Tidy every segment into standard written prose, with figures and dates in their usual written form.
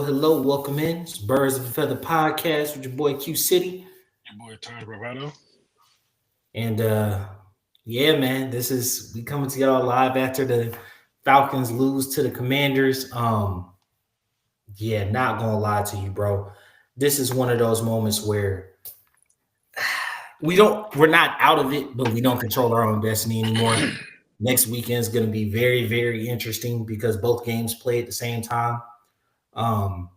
hello. Welcome in. It's Birds of a Feather podcast with your boy Q City. Your boy Ty Bravado. And yeah, man, we coming to y'all live after the Falcons lose to the Commanders. Yeah, not gonna lie to you, bro. This is one of those moments where we're not out of it, but we don't control our own destiny anymore. Next weekend is gonna be very, very interesting because both games play at the same time. Um,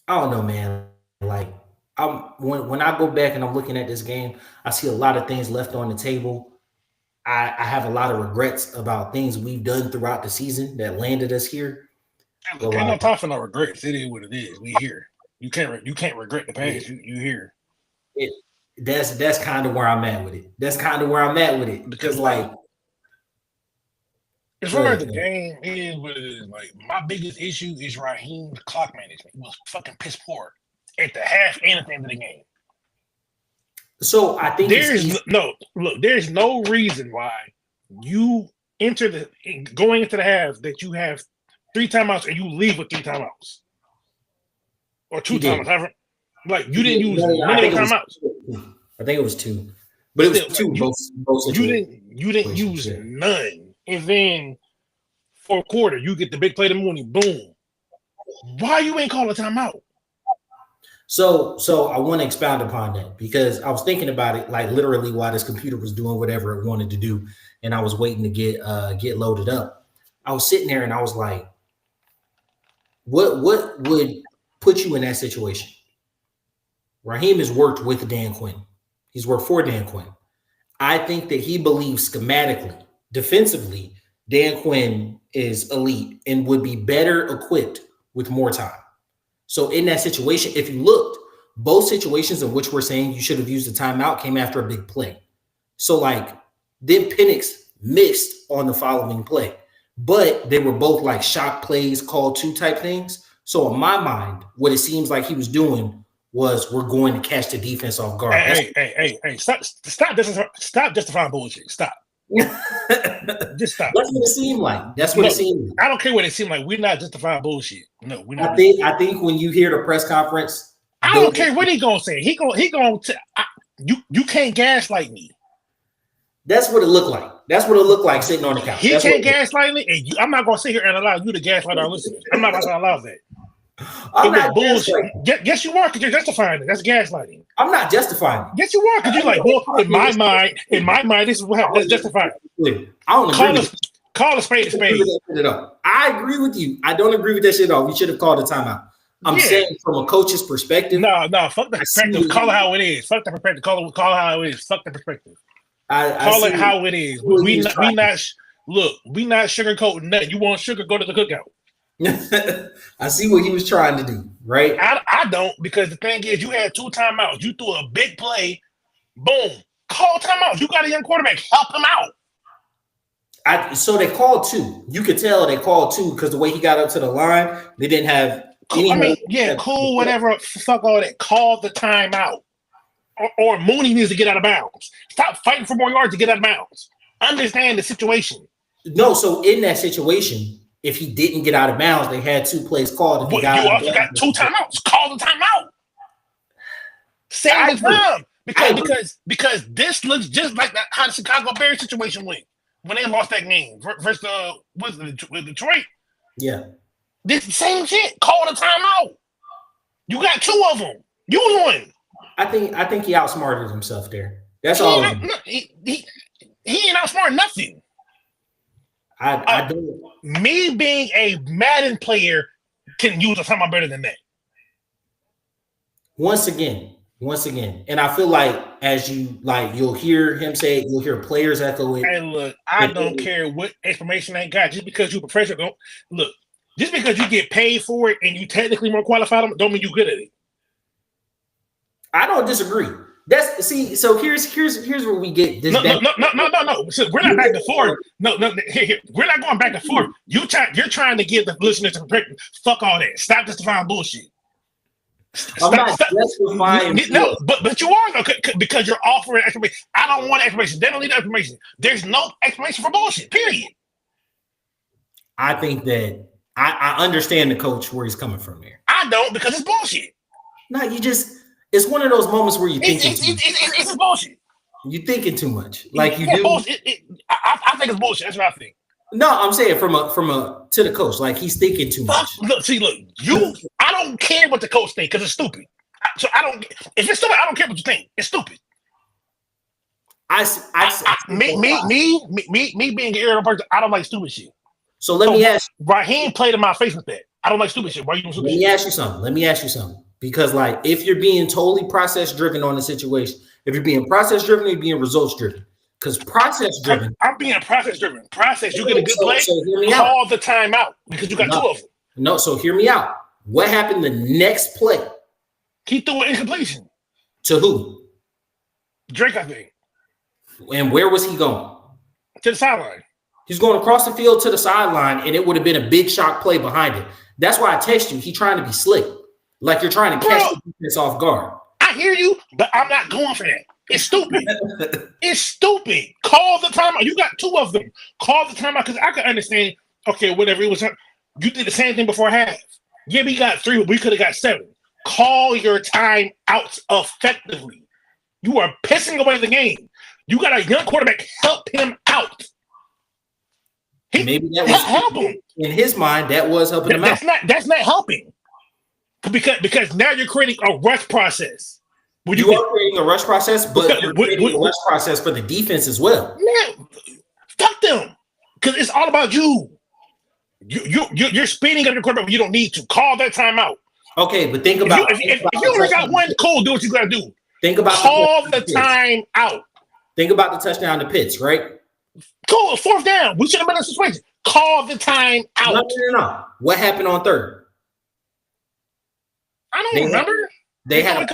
I don't know, man. Like when I go back and I'm looking at this game, I see a lot of things left on the table. I have a lot of regrets about things we've done throughout the season that landed us here. Hey, look, ain't no time for no regrets. It is what it is. We here. You can't regret the past. You here. That's kind of where I'm at with it. That's kind of where I'm at with it because like as far as the game is what it is, like my biggest issue is Raheem's clock management. He was fucking piss poor at the half and at the end of the game. So I think there's no reason why you going into the half that you have 3 timeouts and you leave with 3 timeouts or 2 timeouts. Like you didn't use many timeouts. I think it was 2, but it was 2. Both you didn't use none. And then for a quarter, you get the big play to Mooney. Boom. Why you ain't call a timeout? So I want to expound upon that because I was thinking about it like literally while this computer was doing whatever it wanted to do, and I was waiting to get loaded up. I was sitting there and I was like, what would put you in that situation? Raheem has worked with Dan Quinn. He's worked for Dan Quinn. I think that he believes schematically, defensively, Dan Quinn is elite and would be better equipped with more time. So in that situation, if you looked, both situations in which we're saying you should have used a timeout came after a big play. So like then Penix missed on the following play, but they were both like shot plays, call 2 type things. So in my mind, what it seems like he was doing was we're going to catch the defense off guard. Hey, stop justifying bullshit. Stop. Just stop. That's what it seemed like. It seemed like. I don't care what it seemed like. We're not justifying bullshit. No, we're not. I think when you hear the press conference, I don't care what he gonna say. He gonna you can't gaslight me. That's what it looked like. That's what it looked like sitting on the couch. He can't gaslight me, and I'm not gonna sit here and allow you to gaslight our listeners. I'm not gonna allow that. I'm not bullshit. Yes, you are because you're justifying it. That's gaslighting. I'm not justifying it. Yes, you are because you're like, well, in my mind, this is what happened. Let's justify it. I don't agree. Call a spade a spade. I agree with you. I don't agree with that shit at all. We should have called a timeout. I'm saying from a coach's perspective. No, fuck the perspective. Call it how it is. Fuck the perspective. Call it how it is. Fuck the perspective. Call it how it is. We not sugarcoating nothing. You want sugar? Go to the cookout. I see what he was trying to do, right? I don't, because the thing is, you had 2 timeouts. You threw a big play. Boom. Call timeouts. You got a young quarterback. Help him out. So they called 2. You could tell they called 2 because the way he got up to the line, they didn't have any. Cool, whatever. Fuck all that. Call the timeout. Or Mooney needs to get out of bounds. Stop fighting for more yards to get out of bounds. Understand the situation. No, so in that situation, if he didn't get out of bounds, they had 2 plays called. You also got 2 timeouts. Call the timeout. Save the time. Because this looks just like how the Chicago Bears situation went when they lost that game versus with Detroit. Yeah. This same shit. Call the timeout. You got 2 of them. Use one. I think he outsmarted himself there. That's all. He ain't outsmarted nothing. I don't. Me being a Madden player can use a timeout better than that. Once again, and I feel like as you'll hear him say it, you'll hear players echo it. Hey, look, I don't care what explanation they got. Just because you're a professional, just because you get paid for it and you technically more qualified, don't mean you're good at it. I don't disagree. So here's where we get this. No. So we're not back and forth. No. Here. We're not going back and forth. You're trying to give the listeners a perspective. Fuck all that. Stop justifying bullshit. I'm not justifying. No, but you are though, because you're offering explanation. I don't want explanation. They don't need explanation. There's no explanation for bullshit. Period. I think that I understand the coach where he's coming from here. I don't because it's bullshit. No, it's one of those moments where you're thinking it's bullshit. You're thinking too much. Like you yeah, do. I think it's bullshit. That's what I think. No, I'm saying from a to the coach, like he's thinking too much. Look, I don't care what the coach thinks because it's stupid. So I don't. If it's stupid, I don't care what you think. It's stupid. Me being an irritable person, I don't like stupid shit. So let me ask. Raheem played in my face with that. I don't like stupid shit. Why you doing stupid shit? Let me ask you something. Because like, if you're being totally process driven on the situation, if you're being process driven, or you're being results driven. Because process driven, I'm being process driven. Process, you get a good play, call the timeout because you got two of them. No, so hear me out. What happened the next play? He threw an incompletion. To who? Drake, I think. And where was he going? To the sideline. He's going across the field to the sideline, and it would have been a big shock play behind it. That's why I text you. He's trying to be slick. Like you're trying to catch the defense off guard. I hear you, but I'm not going for that. It's stupid. It's stupid. Call the timeout. You got two of them. Call the timeout because I can understand. Okay, whatever it was. You did the same thing before half. Yeah, we got 3. We could have got 7. Call your time out effectively. You are pissing away the game. You got a young quarterback. Help him out. Maybe that was help him. In his mind. That was helping him out. That's not helping. Because now you're creating a rush process. You are creating a rush process, but you're creating a rush process for the defense as well. Man, fuck them. Because it's all about you. You're speeding up your quarterback when you don't need to. Call that timeout. Okay, but think about if you only got one, cool, do what you gotta do. Think about call the time out. Think about the touchdown to Pitts, right? Cool, 4th down. We should have been in a situation. Call the time out. No. What happened on 3rd? I don't remember. They had a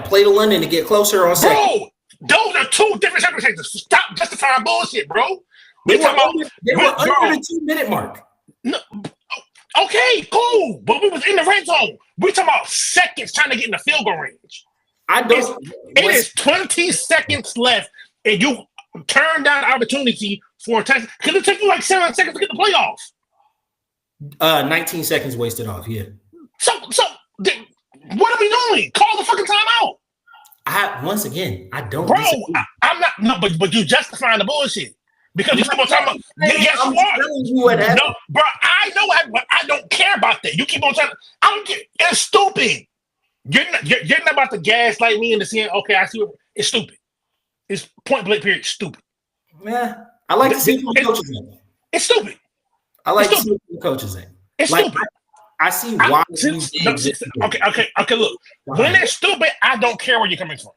play to London to get closer on 2nd. Bro, those are 2 different circumstances. Stop justifying bullshit, bro. They were under the 2-minute mark. No, okay, cool. But we was in the red zone. We're talking about seconds trying to get in the field goal range. It is 20 seconds left, and you turn down the opportunity for a touchdown. Because it took you like 7 seconds to get the playoff. 19 seconds wasted off, yeah. So what are we doing? Call the fucking timeout. Once again, I don't. Bro, I'm not. No, but you justifying the bullshit because you keep on talking about. Yes, you are. No, bro, I know but I don't care about that. You keep on trying. I don't care. It's stupid. You're not about to gaslight me into saying, okay, I see. It's stupid. It's point blank. Period. Stupid. Yeah, I like to see from the coaches in. It's stupid. I like to see from the coaches in. It's stupid. I see why. Okay. Look, when it's stupid, I don't care where you're coming from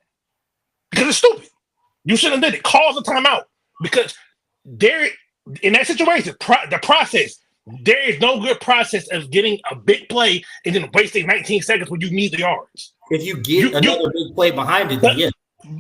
because it's stupid. You shouldn't have did it. Call the timeout because there, in that situation, the process. There is no good process of getting a big play and then wasting 19 seconds when you need the yards. If you get another big play behind it, then yeah.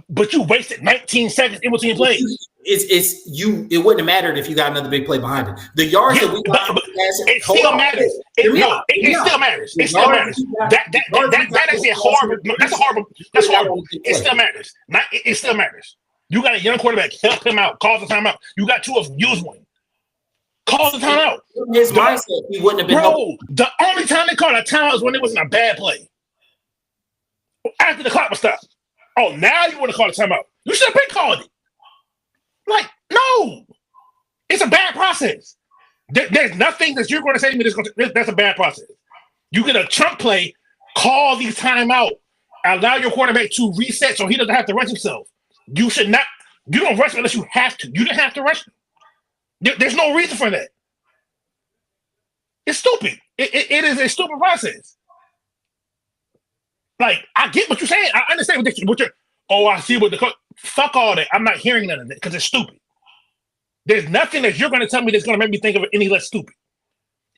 But you wasted 19 seconds in between plays. It wouldn't have mattered if you got another big play behind it. The yards that we got, it still matters. It still matters. It still matters. That is a horrible. That's horrible. That's horrible. It still matters. It still matters. You got a young quarterback. Help him out. Call the timeout. You got 2 of them. Use one. Call the timeout. His mindset, he wouldn't have been. Bro, the only time they called a timeout was when it wasn't a bad play. After the clock was stopped. Oh, now you want to call a timeout. You should have been called it. Like, no. It's a bad process. There's nothing that you're going to say to me that's a bad process. You get a chunk play, call the timeout, allow your quarterback to reset so he doesn't have to rush himself. You don't rush unless you have to. You didn't have to rush him. There's no reason for that. It's stupid. It is a stupid process. Like, I get what you're saying. I understand what you're. Oh, I see what the coach. Fuck all that. I'm not hearing none of that because it's stupid. There's nothing that you're going to tell me that's going to make me think of it any less stupid.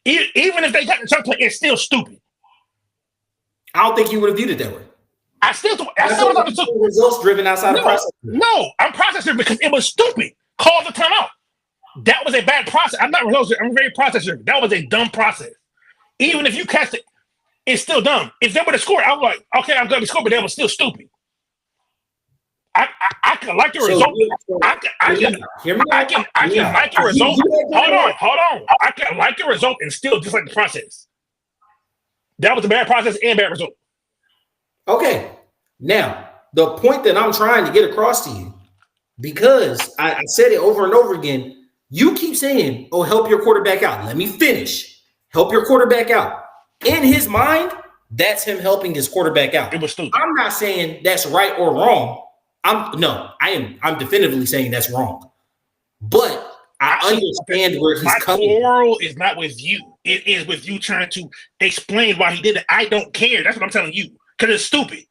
Even if they got the chunk play, it's still stupid. I don't think you would have viewed it that way. I still thought it was results driven outside of process. No, I'm processing because it was stupid. Call the timeout. That was a bad process. I'm not results. I'm very process driven. That was a dumb process. Even if you catch it, it's still dumb. If they would have scored, I was like, okay, I'm going to score, but that was still stupid. I can like the result. I can like the result. Hold on. I can like the result and still dislike the process. That was a bad process and bad result. Okay. Now, the point that I'm trying to get across to you, because I said it over and over again, you keep saying, oh, help your quarterback out. Let me finish. Help your quarterback out. In his mind, that's him helping his quarterback out. It was stupid. I'm not saying that's right or wrong. I'm definitively saying that's wrong. But I understand where he's coming. My quarrel is not with you. It is with you trying to explain why he did it. I don't care. That's what I'm telling you. Because it's stupid.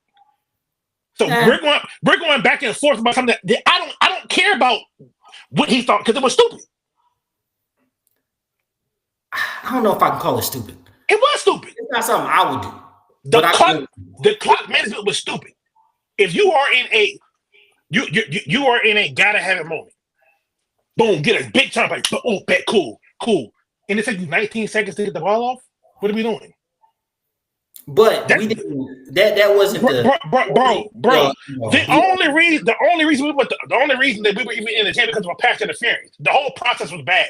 So we're going back and forth about something that I don't care about what he thought because it was stupid. I don't know if I can call it stupid. It was stupid. It's not something I would do. The clock management was stupid. If you are in a you are in a gotta have it moment. Boom, get a big time like oh bet cool. And it took you 19 seconds to get the ball off. What are we doing? But that wasn't bro. The only reason that we were even in the game because of a pass interference. The whole process was bad.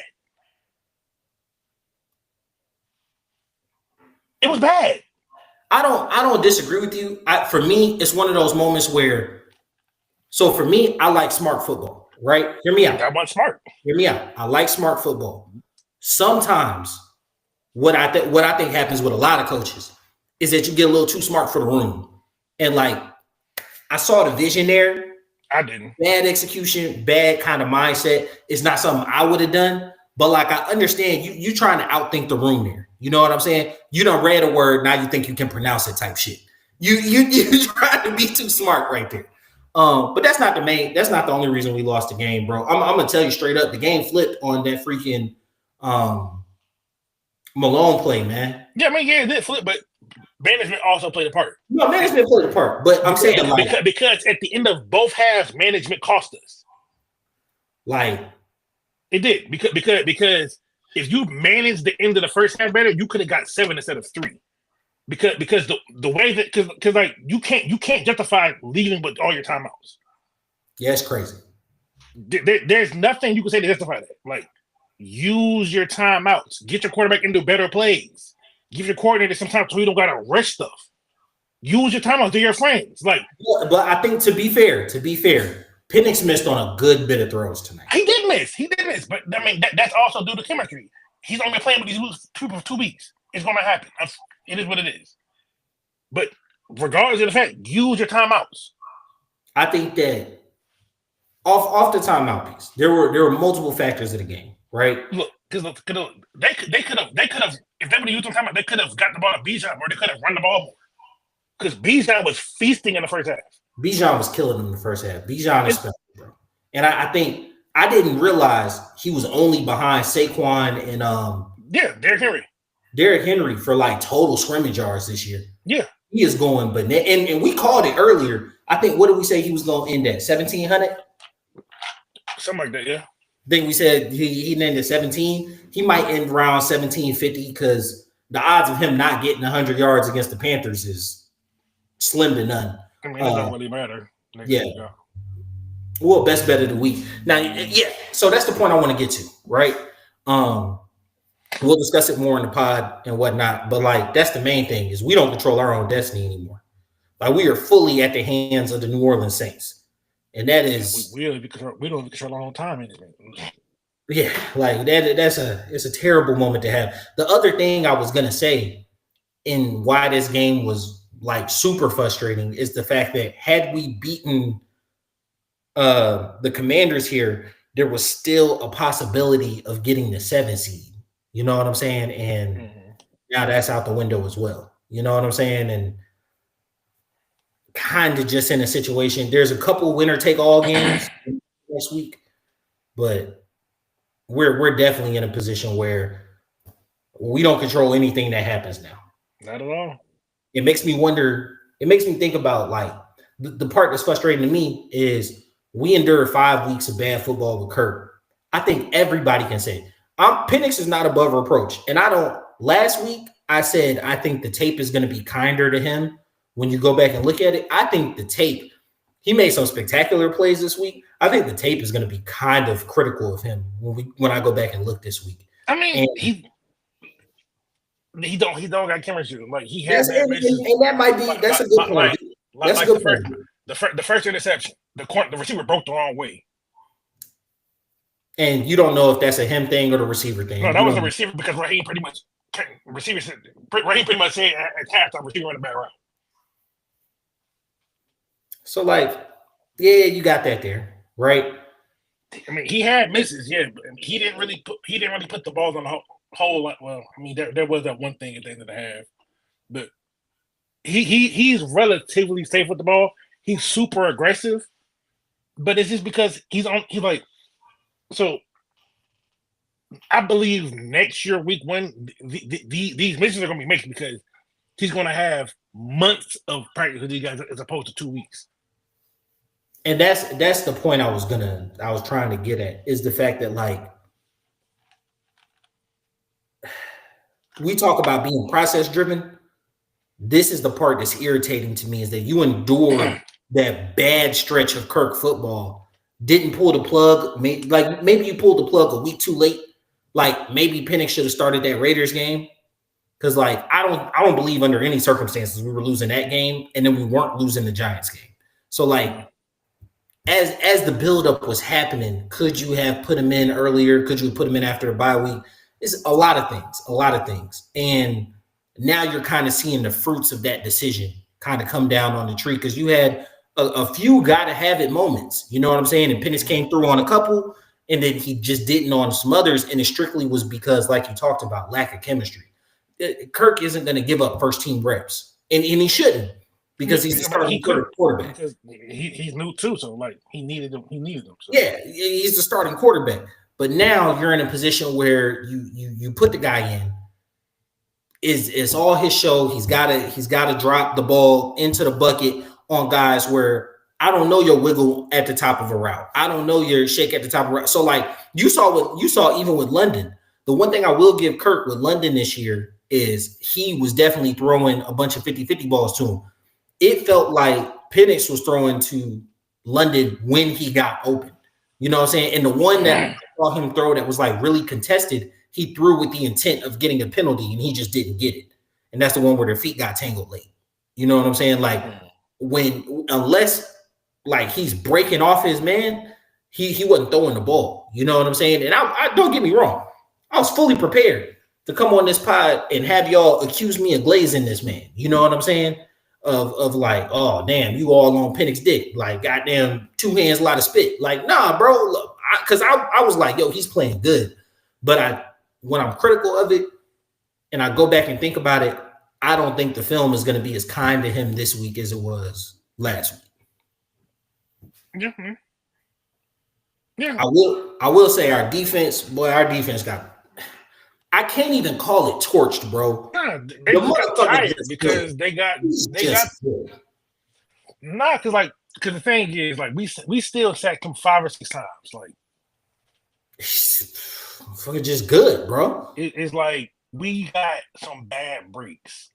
It was bad. I don't disagree with you. For me, it's one of those moments where. So for me, I like smart football. Right? Hear me out. That one's smart. Hear me out. I like smart football. Sometimes, what I think happens with a lot of coaches is that you get a little too smart for the room, and like I saw the vision there. I didn't. Bad execution, bad kind of mindset. It's not something I would have done. But like I understand you trying to outthink the room there. You know what I'm saying? You done read a word, now you think you can pronounce it type shit. You trying to be too smart right there. But that's not the only reason we lost the game, bro. I'm gonna tell you straight up, the game flipped on that freaking Malone play, man. Yeah, I mean, yeah, it did flip, but management also played a part. No, management played a part, but I'm saying because at the end of both halves, management cost us. Like it did because if you managed the end of the first half better, you could have got 7 instead of 3. Because the way that because like you can't justify leaving with all your timeouts. Yeah, it's crazy. There's nothing you can say to justify that. Like use your timeouts, get your quarterback into better plays, give your coordinator some time so you don't gotta rush stuff. Use your timeouts to your friends. Like, but I think to be fair, Penix missed on a good bit of throws tonight. He did miss, but I mean that's also due to chemistry. He's only been playing with these people for 2 weeks. It's gonna happen. It is what it is. But regardless of the fact, use your timeouts. I think that off the timeout piece, there were multiple factors of the game, right? Look, because they could have if they would have used some timeout, they could have got the ball to Bijan or they could have run the ball more. Because Bijan was feasting in the first half. Bijan was killing him in the first half. Bijan is special, bro. And I think I didn't realize he was only behind Saquon and Derrick Henry for like total scrimmage yards this year. Yeah. He is going, but and we called it earlier. I think, what did we say he was going to end at? 1,700? Something like that, yeah. I think we said he ended at 17. He might end around 1,750 because the odds of him not getting 100 yards against the Panthers is slim to none. I mean, it doesn't really matter. Yeah. Well, best bet of the week. Now, yeah, so that's the point I want to get to, right? We'll discuss it more in the pod and whatnot, but like that's the main thing is we don't control our own destiny anymore. Like we are fully at the hands of the New Orleans Saints, and that is we don't even control our own time anymore. Yeah, like it's a terrible moment to have. The other thing I was gonna say, in why this game was like super frustrating, is the fact that had we beaten the Commanders here, there was still a possibility of getting the 7 seed. You know what I'm saying? And now that's out the window as well. You know what I'm saying? And kind of just in a situation, there's a couple winner-take-all games next week, but we're definitely in a position where we don't control anything that happens now. Not at all. It makes me wonder. It makes me think about like the part that's frustrating to me is we endured 5 weeks of bad football with Kirk. I think everybody can say Penix is not above reproach. And last week I said, I think the tape is going to be kinder to him when you go back and look at it. I think the tape He made some spectacular plays this week. I think the tape is going to be kind of critical of him when I go back and look this week. I mean, and he don't got chemistry. Like he has and that might be that's a good point. That's a good point. The first interception, the receiver broke the wrong way. And you don't know if that's a him thing or the receiver thing. No, that was the receiver because Raheem pretty much said at halftime receiver on the back route. So like, yeah, you got that there, right? I mean, he had misses, yeah, but he didn't really put the balls on the whole lot. Well, I mean, there was that one thing at the end of the half, but he's relatively safe with the ball. He's super aggressive, but it's just because he's like. So, I believe next year, week 1, these missions are going to be made because he's going to have months of practice with these guys as opposed to 2 weeks. And that's the point I was trying to get at, is the fact that, like, we talk about being process driven. This is the part that's irritating to me, is that you endure that bad stretch of Kirk football, didn't pull the plug. Maybe you pulled the plug a week too late. Like, maybe Penix should have started that Raiders game. Because, like, I don't believe under any circumstances we were losing that game, and then we weren't losing the Giants game. So, like, as the buildup was happening, could you have put him in earlier? Could you have put him in after the bye week? It's a lot of things. And now you're kind of seeing the fruits of that decision kind of come down on the tree, because you had a few gotta have it moments. You know what I'm saying? And Penix came through on a couple, and then he just didn't on some others. And it strictly was because, like you talked about, lack of chemistry. Kirk isn't going to give up first team reps, and he shouldn't, because he's the starting quarterback. Because he's new too, so like he needed them. So. Yeah, he's the starting quarterback. But now you're in a position where you put the guy in. It's all his show. He's got to drop the ball into the bucket on guys where I don't know your wiggle at the top of a route. I don't know your shake at the top of a route. So like you saw even with London. The one thing I will give Kirk with London this year is he was definitely throwing a bunch of 50-50 balls to him. It felt like Penix was throwing to London when he got open. You know what I'm saying? And the one that I saw him throw that was like really contested, he threw with the intent of getting a penalty, and he just didn't get it. And that's the one where their feet got tangled late. You know what I'm saying? Like unless like he's breaking off his man, he wasn't throwing the ball. You know what I'm saying? And I don't get me wrong. I was fully prepared to come on this pod and have y'all accuse me of glazing this man. You know what I'm saying? Of like, oh, damn, you all on Penix dick. Like, goddamn, 2 hands, a lot of spit. Like, nah, bro. Because I was like, yo, he's playing good. But when I'm critical of it and I go back and think about it, I don't think the film is going to be as kind to him this week as it was last week. Mm-hmm. Yeah. I will say our defense got. I can't even call it torched, bro. Nah, they got tired because they got because the thing is, like, we still sacked him 5 or 6 times. Like, fucking just good, bro. It's like we got some bad breaks.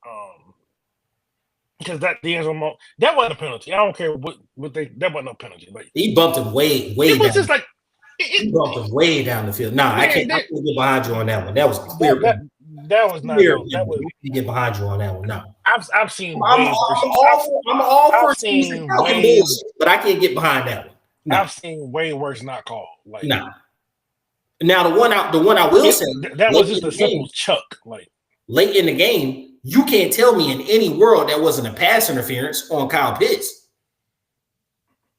Because that wasn't a penalty. I don't care what that wasn't no penalty. Like, he bumped him way it was down. just like he bumped him way down the field. Nah, I can't get behind you on that one. That was clear. That was not clear. That was get behind you on that one. No. I've seen I'm all for seeing but I can't get behind that one. No. I've seen way worse not called. Like, nah. Now the one I will say that was just a simple chuck. Like, late in the game, you can't tell me in any world that wasn't a pass interference on Kyle Pitts.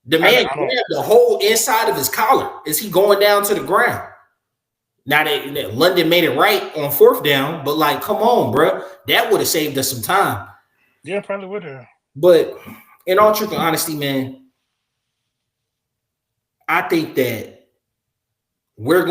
The man grabbed the whole inside of his collar as he going down to the ground. Now that London made it right on 4th down, but like, come on, bro, that would have saved us some time. Yeah, probably would have. But in all truth and honesty, man, I think that we're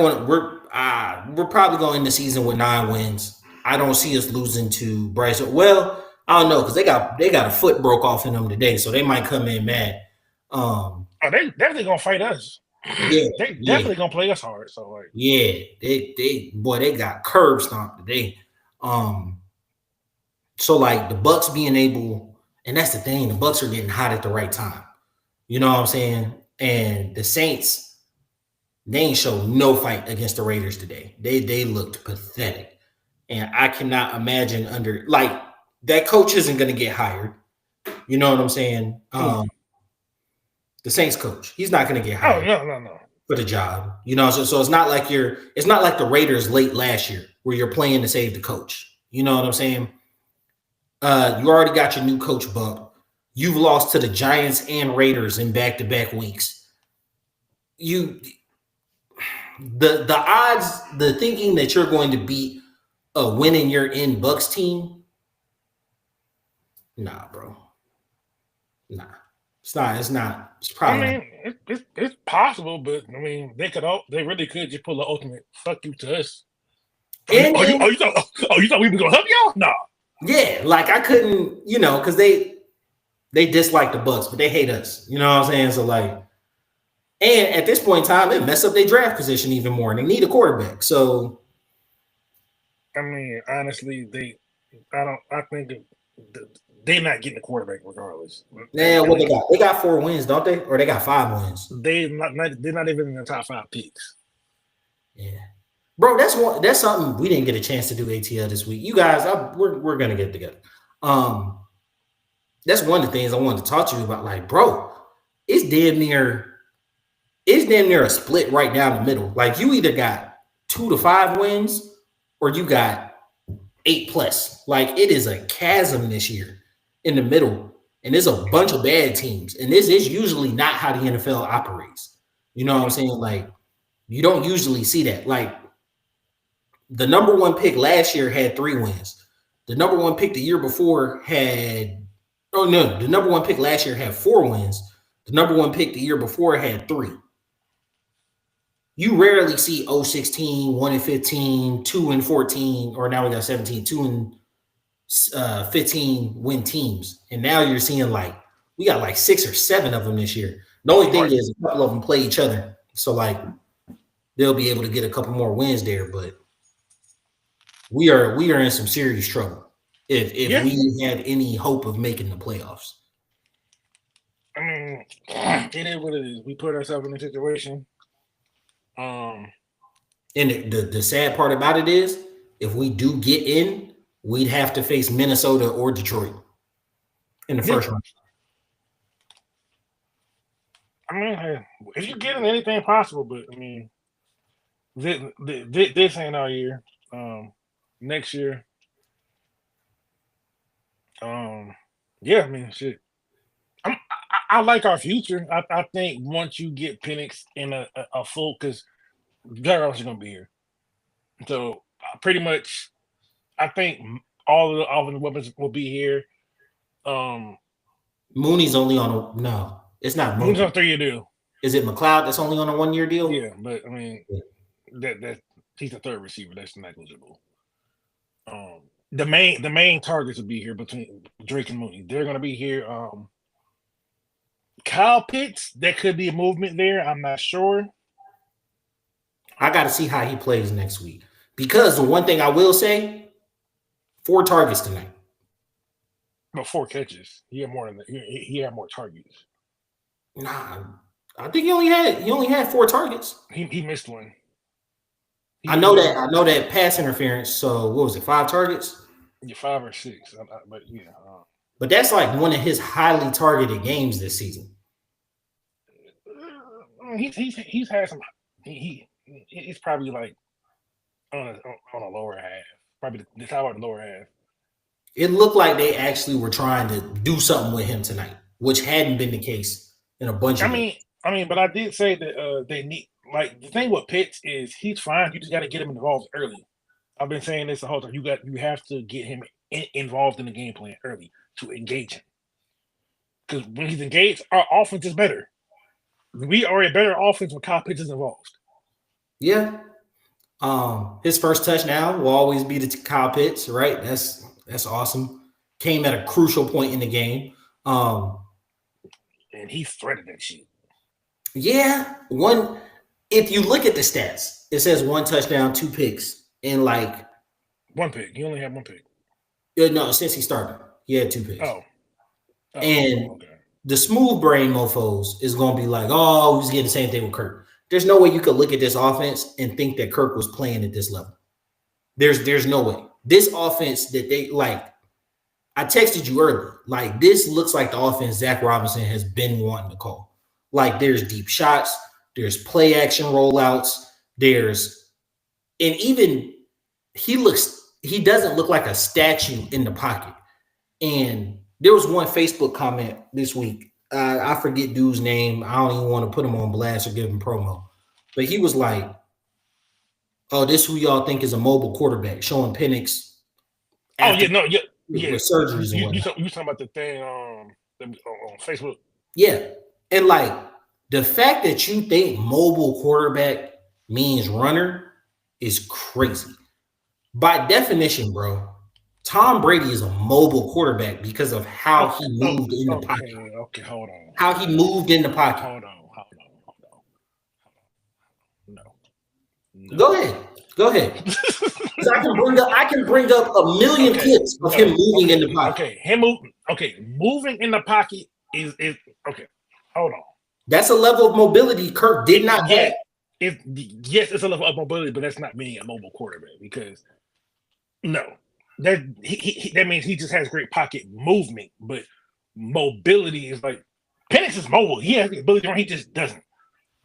probably going into the season with 9 wins. I don't see us losing to Bryce. Well, I don't know, because they got a foot broke off in them today, so they might come in mad. They definitely gonna fight us. Yeah, they definitely gonna play us hard. So like, yeah, they got curb stomped today. So like the Bucks being able, and that's the thing, the Bucks are getting hot at the right time. You know what I'm saying? And the Saints, they ain't showed no fight against the Raiders today. They looked pathetic. And I cannot imagine under like that coach isn't gonna get hired. You know what I'm saying? The Saints coach, he's not gonna get Oh hired no. for the job. You know, so it's not like it's not like the Raiders late last year where you're playing to save the coach. You know what I'm saying? You already got your new coach bump. You've lost to the Giants and Raiders in back-to-back weeks. The odds, the thinking that you're going to beat a winning you're in Bucks team, nah, bro. Nah. It's not. It's I probably not. mean, it's possible, but I mean, they really could just pull the ultimate fuck you to us. And You thought we were gonna help y'all? Nah. yeah, like I couldn't, because they dislike the Bucks, but they hate us. You know what I'm saying? So like, and at this point in time, it mess up their draft position even more, and they need a quarterback. So, I mean, honestly, I think they're not getting a quarterback regardless. yeah, what they got? They got 4 wins, don't they? Or they got 5 wins? They're not even in the top 5 picks. Yeah, bro, that's something we didn't get a chance to do ATL this week. You guys, we're gonna get together. That's one of the things I wanted to talk to you about. Like, bro, it's damn near a split right down the middle. Like, you either got 2 to 5 wins, or you got 8+. Like, it is a chasm this year in the middle, and there's a bunch of bad teams. And this is usually not how the NFL operates. You know what I'm saying? Like, you don't usually see that. Like, the number 1 pick last year had 3 wins. The number 1 pick the year before had the number 1 pick last year had 4 wins. The number 1 pick the year before had 3. You rarely see 0-16, 1-15, 2-14, or now we got 17, 2-15 win teams. And now you're seeing we got 6 or 7 of them this year. The only thing is a couple of them play each other. So they'll be able to get a couple more wins there, but we are in some serious trouble if we had any hope of making the playoffs. I mean, it is what it is. We put ourselves in a situation. And the sad part about it is, if we do get in, we'd have to face Minnesota or Detroit in the first round. I mean, if you get in, anything possible, but I mean, this ain't our year. Next year, yeah, I mean, shit. I like our future. I think once you get Penix in a full, because Jarrett's going to be here, so pretty much, I think all of the offensive weapons will be here. Mooney's only on no. It's not Mooney. Mooney's on a 3-year deal. Is it McLeod that's only on a 1-year deal? Yeah, but I mean, that he's the third receiver. That's negligible. The main targets will be here between Drake and Mooney. They're going to be here. Kyle Pitts, there could be a movement there. I'm not sure. I got to see how he plays next week, because the one thing I will say, 4 targets tonight. No, 4 catches. He had more than that. He had more targets. Nah, I think he only had 4 targets. He missed one. I know that pass interference. So what was it? 5 targets? Yeah, 5 or 6. But yeah. But that's one of his highly targeted games this season. He's had some. He's probably on a lower half. Probably the top of the lower half. It looked like they actually were trying to do something with him tonight, which hadn't been the case in a bunch of games. I mean, but I did say that they need, the thing with Pitts is he's fine. You just got to get him involved early. I've been saying this the whole time. You have to get him involved in the game plan early to engage him. Because when he's engaged, our offense is better. We are a better offense when Kyle Pitts is involved. Yeah. His first touchdown will always be to Kyle Pitts, right? That's awesome. Came at a crucial point in the game. And he threaded that shit. Yeah. If you look at the stats, it says 1 touchdown, 2 picks, and 1 pick. He only had 1 pick. No, since he started, he had 2 picks. Oh. And okay. the smooth brain mofos is going to be like, oh, he's getting the same thing with Kirk. There's no way you could look at this offense and think that Kirk was playing at this level. There's no way. This offense that they like, I texted you earlier. Like, this looks like the offense Zach Robinson has been wanting to call. Like, there's deep shots, there's play action rollouts, and even he doesn't look like a statue in the pocket. And there was one Facebook comment this week. I forget dude's name. I don't even want to put him on blast or give him promo. But he was like, oh, this who y'all think is a mobile quarterback, showing Penix. With surgeries and whatnot. You talking about the thing on Facebook? Yeah. And like the fact that you think mobile quarterback means runner is crazy. By definition, bro, Tom Brady is a mobile quarterback because of how he moved in the pocket. Okay, hold on. How he moved in the pocket. Hold on. No. Go ahead. I can bring up a million clips of him moving in the pocket. Moving in the pocket is okay. Hold on. That's a level of mobility Kirk did not have. Yes, it's a level of mobility, but that's not being a mobile quarterback because that means he just has great pocket movement, but mobility is like Penix is mobile. He has the ability to run, he just doesn't.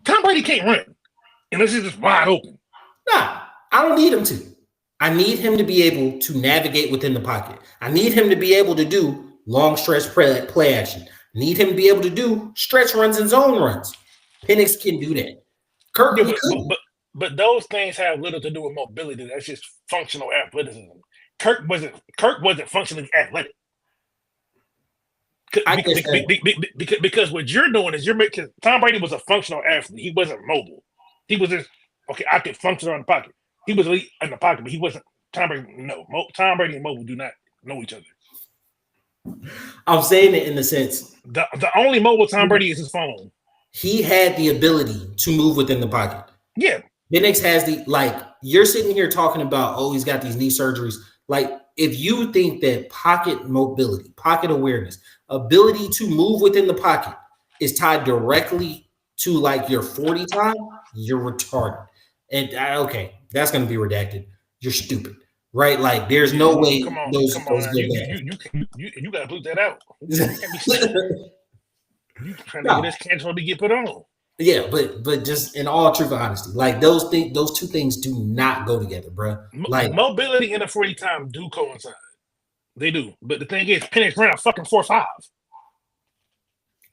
Tom Brady can't run unless he's just wide open. Nah, I don't need him to. I need him to be able to navigate within the pocket. I need him to be able to do long stretch play action. I need him to be able to do stretch runs and zone runs. Penix can do that. Kirk, but those things have little to do with mobility. That's just functional athleticism. Kirk wasn't functionally athletic. Because what you're doing is you're making Tom Brady was a functional athlete. He wasn't mobile. He was just I could function around the pocket. He was elite in the pocket, but he wasn't Tom Brady. No, Tom Brady and mobile do not know each other. I'm saying it in the sense the only mobile Tom Brady is his phone. He had the ability to move within the pocket. Yeah. Penix has you're sitting here talking about, oh, he's got these knee surgeries. Like, if you think that pocket mobility, pocket awareness, ability to move within the pocket is tied directly to like your 40 time, you're retarded. And that's going to be redacted. You're stupid, right? Like, there's no way those go back. You got to put that out. You trying to get this cancel to get put on. Yeah, but just in all truth and honesty, like those two things do not go together, bro. Like mobility and a 40 time do coincide. They do. But the thing is, Penix ran a fucking 4.5.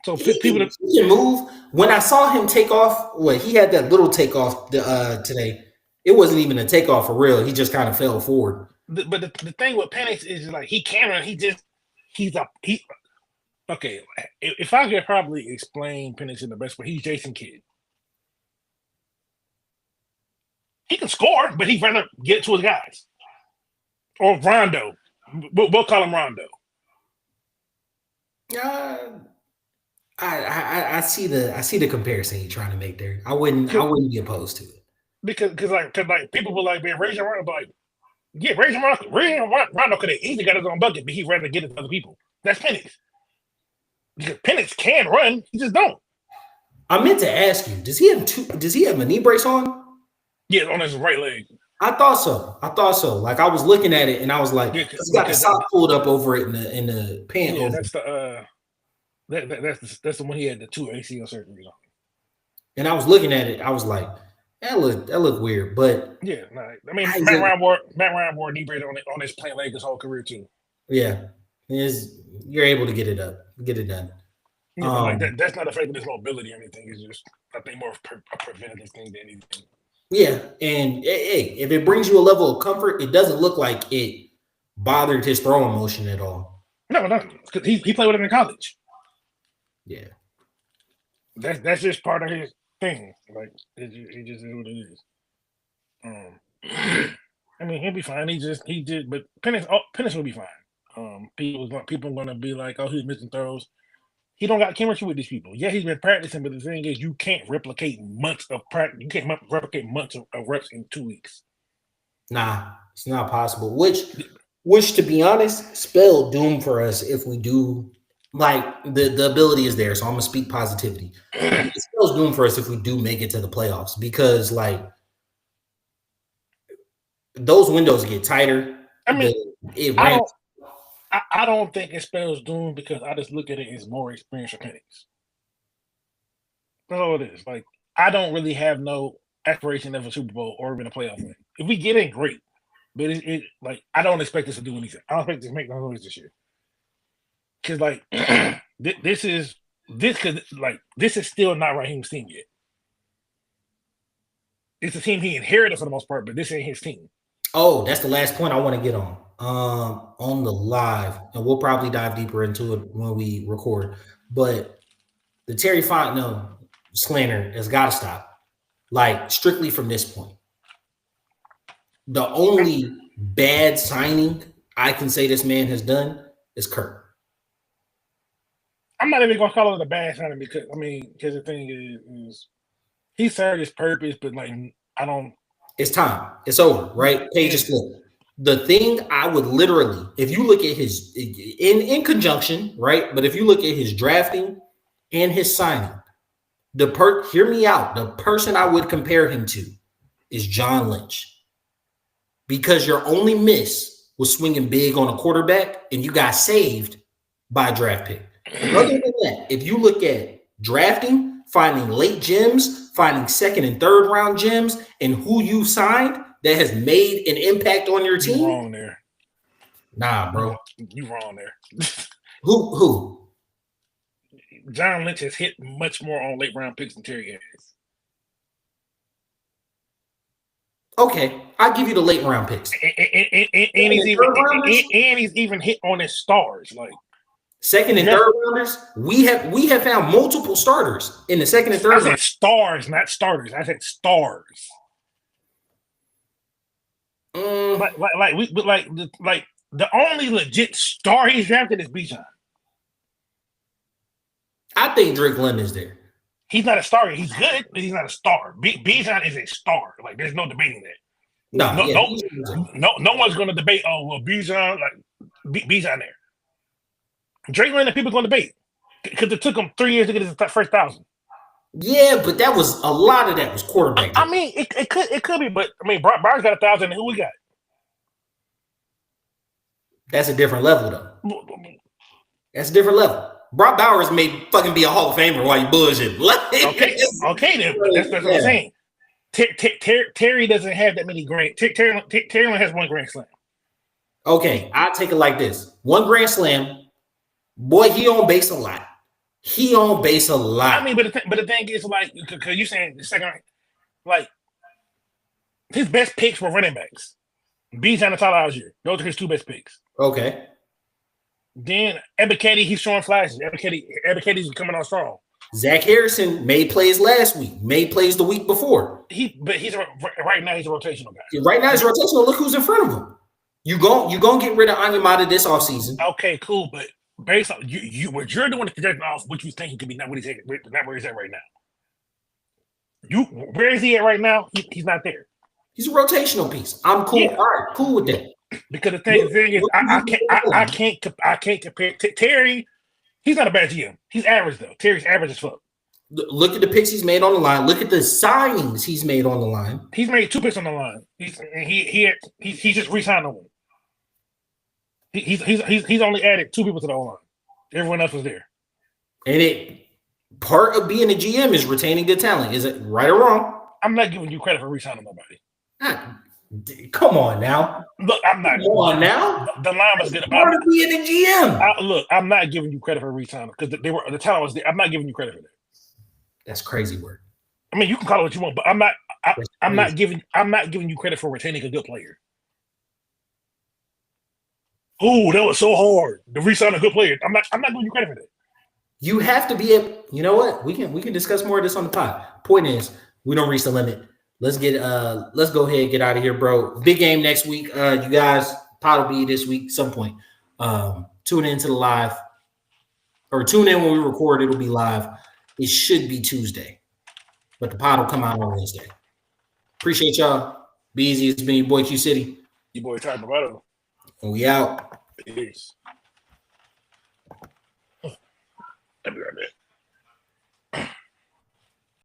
So people he can move. When I saw him take off, he had that little takeoff today. It wasn't even a takeoff for real. He just kind of fell forward. But the thing with Penix is like he can run. Okay, if I could probably explain Penix in the best way, he's Jason Kidd. He can score, but he'd rather get to his guys. Or Rondo. We'll call him Rondo. I see the comparison you're trying to make there. I wouldn't be opposed to it. Because people were like, man, Rajon Rondo, like, yeah, Rajon Rondo could have easily got his own bucket, but he'd rather get it to other people. That's Penix. Because Penix can run, he just don't. I meant to ask you, does he have a knee brace on? Yeah, on his right leg. I thought so. Like, I was looking at it and I was like, he's got the sock pulled up over it in the pant. Yeah, that's the one he had the 2 ACL surgeries on. And I was looking at it, I was like, that looked weird. But yeah, I mean, Matt Ryan wore knee brace on his plant leg his whole career too. Yeah, you're able to get it done. Yeah, that's not affecting his mobility or anything. It's just, I think, more of a preventative thing than anything. Yeah, and hey, if it brings you a level of comfort, it doesn't look like it bothered his throwing motion at all. No, because he played with him in college. Yeah, that's just part of his thing. Like, it just is what it is. I mean, he'll be fine. But Penix will be fine. People are gonna be like, oh, he's missing throws. He don't got chemistry with these people. Yeah, he's been practicing, but the thing is, you can't replicate months of practice. You can't replicate months of reps in 2 weeks. Nah, it's not possible. Which, to be honest, spelled doom for us if we do like the ability is there, so I'm gonna speak positivity. It spells doom for us if we do make it to the playoffs because like those windows get tighter. I mean, It I ramps. don't. I don't think it spells doom because I just look at it as more experienced mechanics. That's all it is. Like I don't really have no aspiration of a Super Bowl or even a playoff win. If we get in, great. But it like I don't expect us to do anything. I don't expect us to make no noise this year. Cause like this is still not Raheem's team yet. It's a team he inherited for the most part, but this ain't his team. Oh, that's the last point I want to get on the live, and we'll probably dive deeper into it when we record. But the Terry Fontenot slander has got to stop. Like strictly from this point, the only bad signing I can say this man has done is Kirk. I'm not even gonna call it a bad signing because the thing is he served his purpose, but like I don't. It's time. It's over, right? Page is flipped. The thing I would literally, if you look at his in conjunction, right? But if you look at his drafting and his signing, hear me out. The person I would compare him to is John Lynch, because your only miss was swinging big on a quarterback, and you got saved by a draft pick. Other than that, if you look at drafting, finding late gems, finding second and third round gems, and who you signed that has made an impact on your team. You wrong there. Nah, bro. You wrong there. Who? John Lynch has hit much more on late round picks than Terry has. Okay, I'll give you the late round picks. And he's even hit on his stars. Like second and third rounders, we have found multiple starters in the second and third round. I said stars, not starters. I said stars. Like the only legit star he's drafted is Bijan. I think Drake London is there. He's not a star. He's good, but he's not a star. Bijan is a star. Like there's no debating that. No one's going to debate. Oh well, Bijan Bijan there. Drake London, people going to debate because it took him 3 years to get his first 1,000. Yeah, but that was a lot of that was quarterback. I mean, it could be, but I mean, Brown's got 1,000. And who we got? That's a different level, though. That's a different level. Brock Bowers may fucking be a Hall of Famer while you bullshit. Okay, then. That's what I'm saying. Terry doesn't have that many Terry only has one Grand Slam. Okay, I'll take it like this: one Grand Slam. Boy, he on base a lot. I mean, but the thing is, like, because you saying the second, like, his best picks were running backs. Bijan and Tyler Algier. Those are his two best picks. Okay. Then Ebiketie, he's showing flashes. Ebiketie's coming on strong. Zach Harrison made plays last week, made plays the week before. Right now he's a rotational guy. Right now he's rotational. Look who's in front of him. You gonna get rid of Anyamata this offseason. Okay, cool, but based on what you're doing is projecting off what you think he could be, not where he's at right now. Where is he at right now? He's not there. He's a rotational piece. I'm cool. Yeah. All right, cool with that. Because the thing is, I can't compare Terry. He's not a bad GM. He's average though. Terry's average as fuck. Look at the picks he's made on the line. Look at the signings he's made on the line. He's made 2 picks on the line. He just re-signed on one. He's only added 2 people to the line. Everyone else was there. And part of being a GM is retaining good talent. Is it right or wrong? I'm not giving you credit for re-signing nobody. Come on now. Look, I'm not. Come on now. The line was good. Part of being a GM. Look, I'm not giving you credit for re-signing because the talent was there. I'm not giving you credit for that. That's crazy work. I mean, you can call it what you want, but I'm not giving you credit for retaining a good player. Oh, that was so hard to re-sign a good player. I'm not giving you credit for that. You have to be able. You know what? We can discuss more of this on the pod. Point is, we don't reach the limit. Let's go ahead and get out of here, bro. Big game next week. You guys, pod will be this week some point. Tune into the live, or tune in when we record. It'll be live. It should be Tuesday, but the pod will come out on Wednesday. Appreciate y'all. Be easy. It's been your boy Q City. Your boy Ty Bravado. And we out. Peace. I'll be right back.